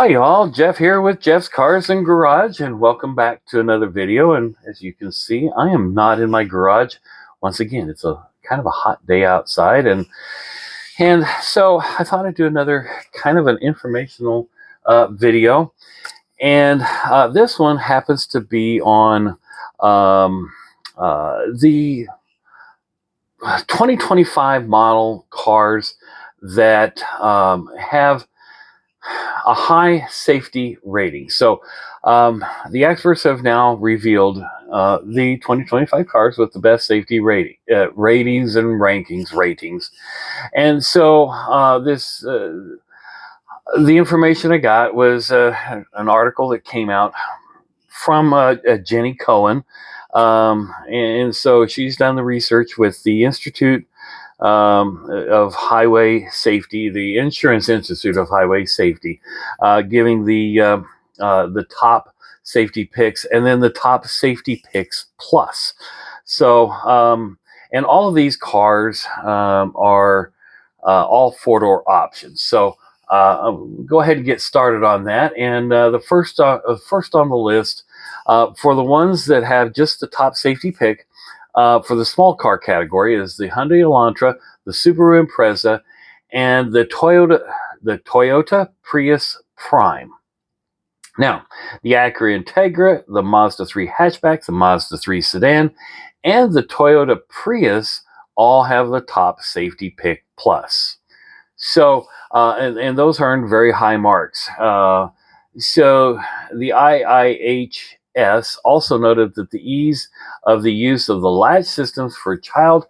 Hi y'all, Jeff here with Jeff's Cars and Garage, and welcome back to another video. And as you can see, I am not in my garage. Once again, it's a kind of a hot day outside, and so I thought I'd do another kind of an informational video. And this one happens to be on the 2025 model cars that have a high safety rating. So the experts have now revealed the 2025 cars with the best safety ratings and ratings. And so the information I got was an article that came out from Jenny Cohen. And so she's done the research with the Institute of Highway Safety, the Insurance Institute of Highway Safety, giving the top safety picks and then the top safety picks plus. So, and all of these cars are all four-door options. So go ahead and get started on that. And the first on the list for the ones that have just the top safety pick, for the small car category is the Hyundai Elantra, the Subaru Impreza, and the Toyota Prius Prime. Now, the Acura Integra, the Mazda 3 hatchback, the Mazda 3 sedan, and the Toyota Prius all have the top safety pick plus. So, and those earned very high marks. So the IIHS also noted that the ease of the use of the latch systems for child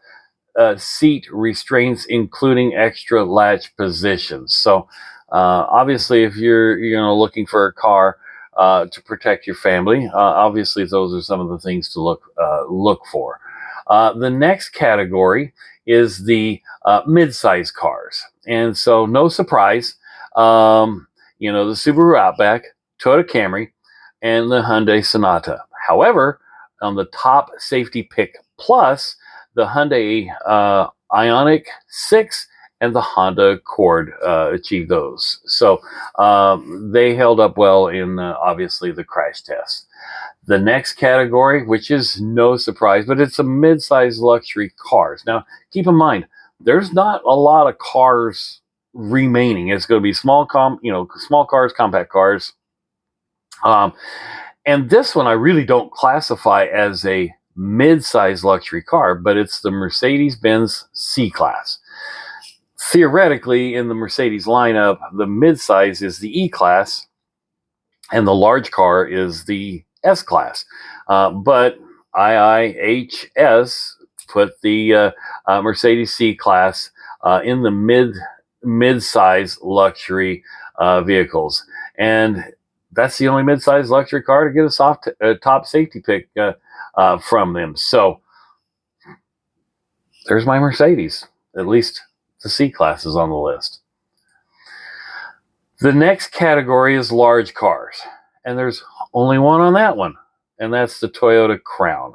seat restraints, including extra latch positions. So obviously, if you're looking for a car to protect your family, obviously those are some of the things to look for. The next category is the mid-size cars, and so no surprise, the Subaru Outback, Toyota Camry, and the Hyundai Sonata. However, on the top safety pick plus, the Hyundai Ioniq 6 and the Honda Accord achieved those. So they held up well in obviously the crash test. The next category, which is no surprise, but it's a mid-size luxury cars. Now, keep in mind, there's not a lot of cars remaining. It's going to be small cars, compact cars. And this one I really don't classify as a mid-size luxury car, but it's the Mercedes-Benz C-Class. Theoretically, in the Mercedes lineup, the mid-size is the E-Class, and the large car is the S-Class. But IIHS put the Mercedes C-Class in the mid-size luxury vehicles. And that's the only mid-size luxury car to get a top safety pick from them. So there's my Mercedes. At least the C-Class is on the list. The next category is large cars, and there's only one on that one, and that's the Toyota Crown.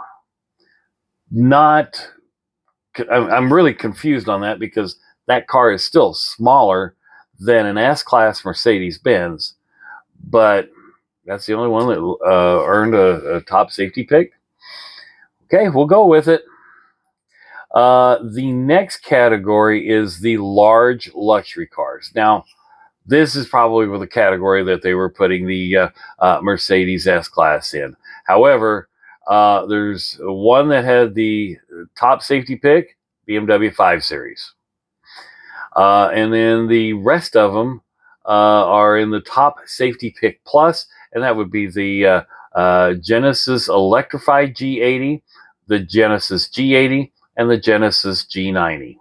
I'm really confused on that because that car is still smaller than an S-Class Mercedes-Benz, but that's the only one that earned a top safety pick. Okay, we'll go with it. The next category is the large luxury cars. Now, this is probably the category that they were putting the Mercedes S-Class in. However, there's one that had the top safety pick, BMW 5 Series. And then the rest of them are in the top safety pick plus, and that would be the Genesis Electrified G80, the Genesis G80, and the Genesis G90.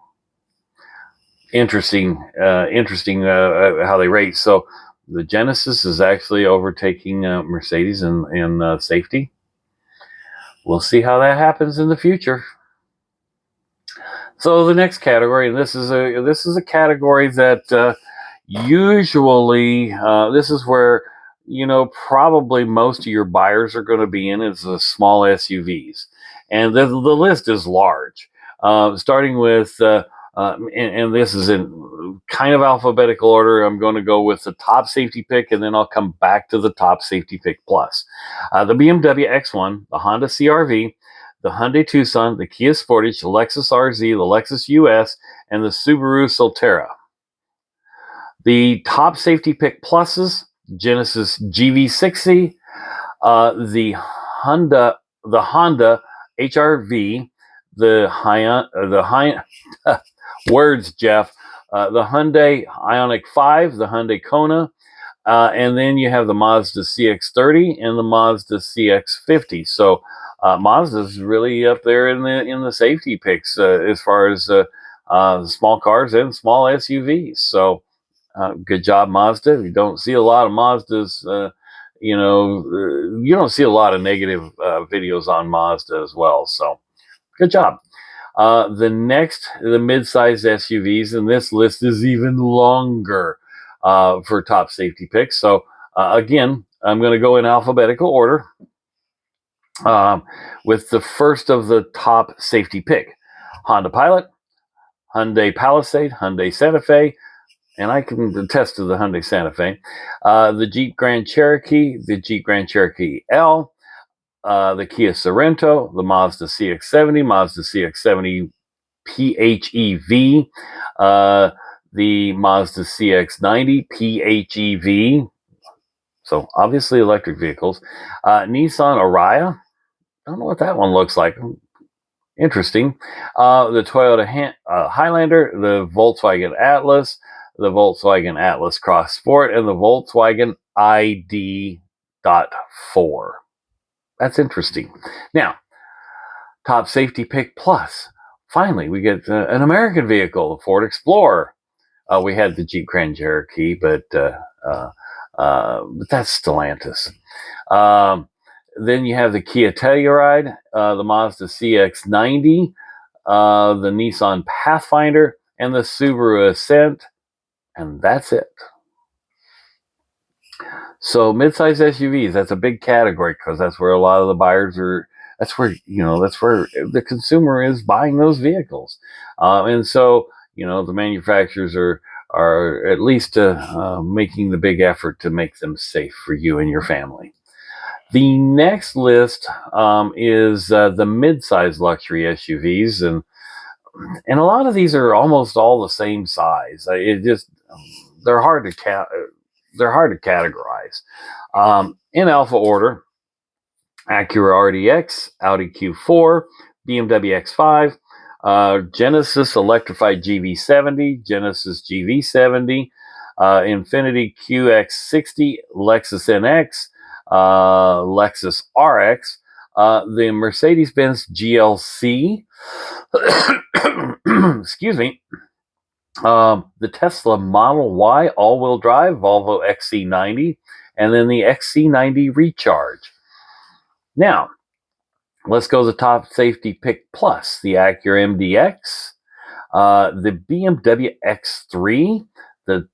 Interesting how they rate. So the Genesis is actually overtaking Mercedes in safety. We'll see how that happens in the future. So the next category, and this is a category that usually this is where probably most of your buyers are going to be in, is the small SUVs, and the list is large, starting with and this is kind of alphabetical order. I'm going to go with the top safety pick, and then I'll come back to the top safety pick plus. The BMW X1, the Honda CR-V, the Hyundai Tucson, the Kia Sportage, the Lexus RZ, the Lexus US, and the Subaru Solterra. The top safety pick pluses: Genesis GV60, the Honda HR-V, the words, Jeff, the Hyundai Ioniq 5, the Hyundai Kona, and then you have the Mazda CX-30 and the Mazda CX-50. So Mazda's really up there in the safety picks as far as small cars and small SUVs. So good job, Mazda. You don't see a lot of Mazdas. You don't see a lot of negative videos on Mazda as well. So good job. The midsize SUVs, and this list is even longer for top safety picks. So again, I'm going to go in alphabetical order with the first of the top safety pick: Honda Pilot, Hyundai Palisade, Hyundai Santa Fe, and I can attest to the Hyundai Santa Fe, the Jeep Grand Cherokee, the Jeep Grand Cherokee L, the Kia Sorento, the Mazda CX-70, Mazda CX-70 PHEV, the Mazda CX-90 PHEV, so obviously electric vehicles, Nissan Ariya, I don't know what that one looks like. Interesting. The Toyota Highlander, the Volkswagen Atlas, the Volkswagen Atlas Cross Sport, and the Volkswagen ID.4. That's interesting. Now, top safety pick plus. Finally, we get an American vehicle, the Ford Explorer. We had the Jeep Grand Cherokee, but that's Stellantis. Then you have the Kia Telluride, the Mazda CX-90, the Nissan Pathfinder, and the Subaru Ascent, and that's it. So midsize SUVs, that's a big category because that's where a lot of the buyers are. That's where the consumer is buying those vehicles, and so the manufacturers are at least making the big effort to make them safe for you and your family. The next list is the midsize luxury SUVs, and a lot of these are almost all the same size. They're hard to categorize. In alpha order: Acura RDX, Audi Q4, BMW X5, Genesis electrified GV70, Genesis GV70, Infiniti QX60, Lexus NX, Lexus RX, the Mercedes-Benz GLC, excuse me, the Tesla Model Y all-wheel drive, Volvo XC90, and then the XC90 Recharge. Now, let's go to the top safety pick plus: the Acura MDX, the BMW X3, the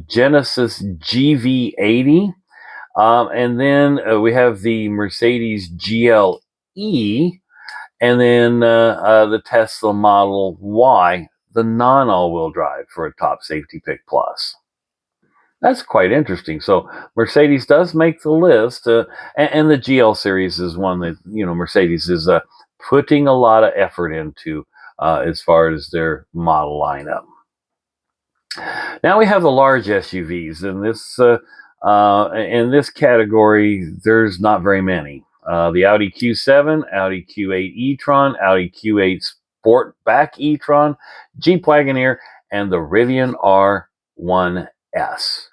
Genesis GV80, and then we have the Mercedes GLE, and then the Tesla Model Y, the non-all-wheel drive, for a top safety pick plus. That's quite interesting. So Mercedes does make the list, and the GL series is one that Mercedes is putting a lot of effort into as far as their model lineup. Now we have the large SUVs, and in this category, there's not very many. The Audi Q7, Audi Q8 e-tron, Audi Q8 Sportback e-tron, Jeep Wagoneer, and the Rivian R1S.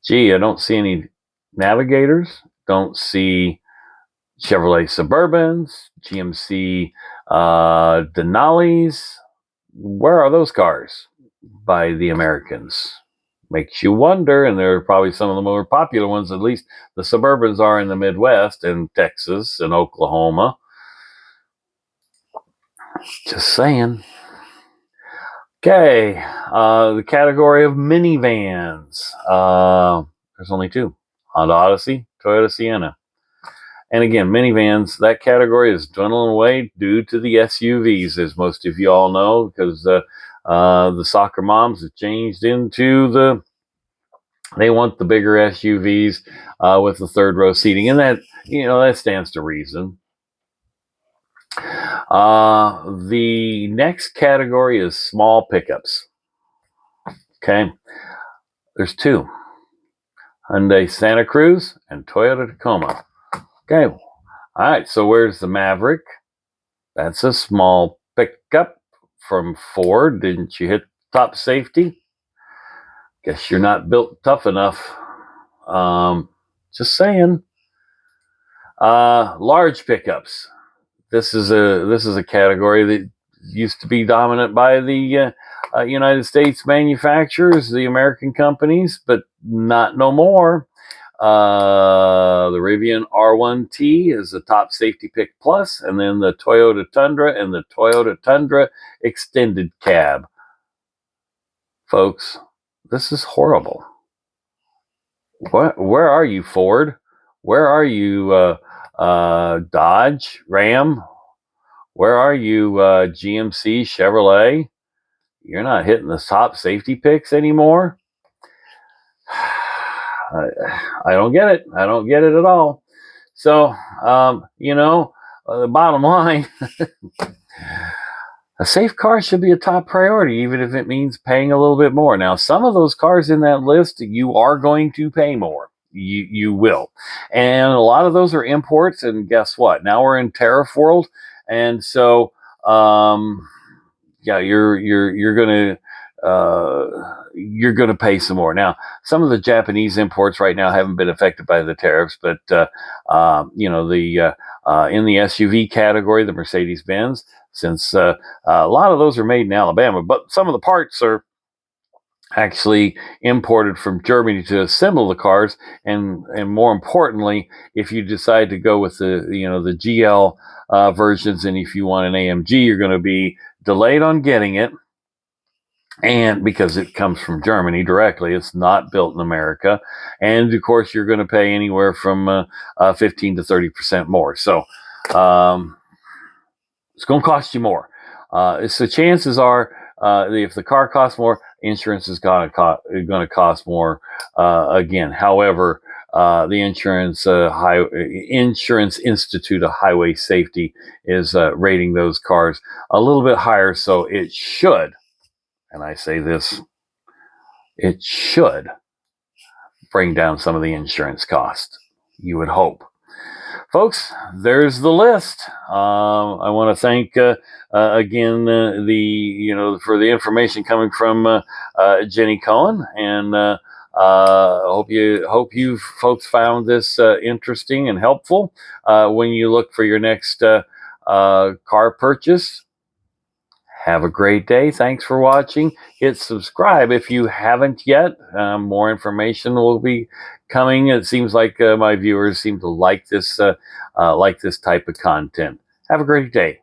Gee, I don't see any Navigators. Don't see Chevrolet Suburbans, GMC Denalis. Where are those cars by the Americans? Makes you wonder, and they're probably some of the more popular ones. At least the Suburbans are in the Midwest and Texas and Oklahoma. Just saying. Okay, the category of minivans. There's only two: Honda Odyssey, Toyota Sienna. And again, minivans, that category is dwindling away due to the SUVs, as most of you all know, because The soccer moms have changed into they want the bigger SUVs with the third row seating, and that stands to reason. The next category is small pickups. Okay, there's two: Hyundai Santa Cruz and Toyota Tacoma. Okay, all right. So where's the Maverick? That's a small pickup from Ford. Didn't you hit top safety? Guess you're not built tough enough. Just saying. Large pickups. This is a category that used to be dominant by the United States manufacturers, the American companies, but not no more. The Rivian R1T is the top safety pick plus, and then the Toyota Tundra and the Toyota Tundra Extended Cab. Folks, this is horrible. Where are you, Ford? Where are you, Dodge, Ram? Where are you, GMC, Chevrolet? You're not hitting the top safety picks anymore? I don't get it. I don't get it at all. So, the bottom line, a safe car should be a top priority, even if it means paying a little bit more. Now, some of those cars in that list, you are going to pay more. You will. And a lot of those are imports. And guess what? Now we're in tariff world. And so, you're gonna pay some more. Now, some of the Japanese imports right now haven't been affected by the tariffs, but in the SUV category, the Mercedes-Benz, since a lot of those are made in Alabama, but some of the parts are actually imported from Germany to assemble the cars, and more importantly, if you decide to go with the GL versions, and if you want an AMG, you're going to be delayed on getting it, and because it comes from Germany directly, it's not built in America, and of course you're going to pay anywhere from 15 to 30% more. So it's going to cost you more. So chances are, if the car costs more, insurance is going to cost more again. However, the Insurance Institute of Highway Safety is rating those cars a little bit higher, so it should, and I say this, it should bring down some of the insurance cost. You would hope. Folks, there's the list. I want to thank again for the information coming from Jenny Cohen, and hope you folks found this interesting and helpful when you look for your next car purchase. Have a great day. Thanks for watching. Hit subscribe if you haven't yet. More information will be coming. It seems like my viewers seem to like this type of content. Have a great day.